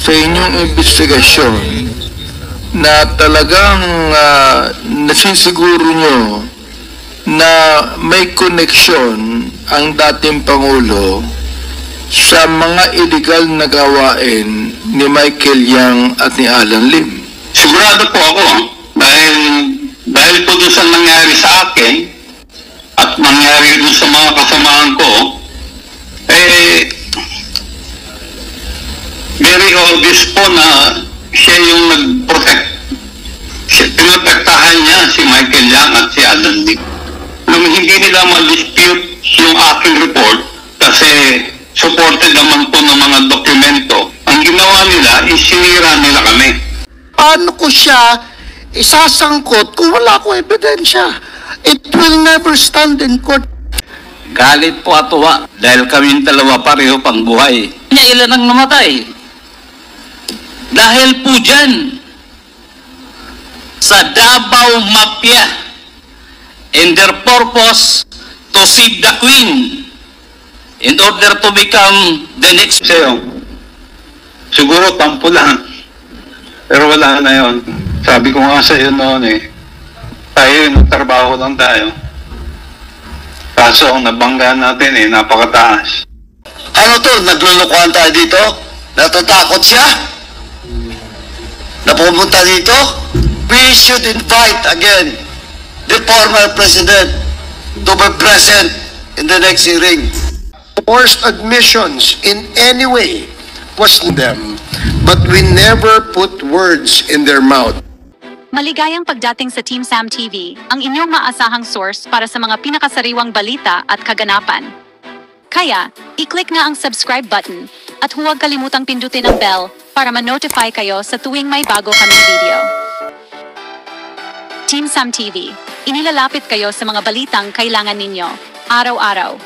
sa inyong investigasyon na talagang nasisiguro nyo na may koneksyon ang dating Pangulo sa mga illegal na gawain ni Michael Yang at ni Alan Lim? Sigurado po ako dahil po doon sa nangyari sa akin at nangyari doon sa mga kasamahan ko, very obvious po na siya yung nag-protect. Pinotektahan niya si Michael Yang at si Alan Lim. Nung hindi nila ma-dispute yung aking report kasi supported naman po ng mga dokumento, ang ginawa nila is sinira nila kami. Paano ko siya isasangkot kung wala ko ebidensya? It will never stand in court. Galit po at tuwa dahil kaming dalawa pareho pang buhay. Ilan ang namatay? Dahil po dyan sa Davao Mafia and their purpose to save the Queen in order to become the next. Siguro tampo lang. Pero wala na yun. Sabi ko nga sa iyo noon tayo nagtrabaho lang tayo. Kaso ang nabangga natin napakataas. Ano to? Naglulukuhan tayo dito? Natatakot siya? Napupunta dito? We should invite again the former president to be present in the next hearing. Forced admissions in any way was them, but we never put words in their mouth. Maligayang pagdating sa Team Sam TV, ang inyong maasahang source para sa mga pinakasariwang balita at kaganapan. Kaya, i-click nga ang subscribe button at huwag kalimutang pindutin ang bell para ma-notify kayo sa tuwing may bago kaming video. Team Sam TV, inilalapit kayo sa mga balitang kailangan ninyo, araw-araw.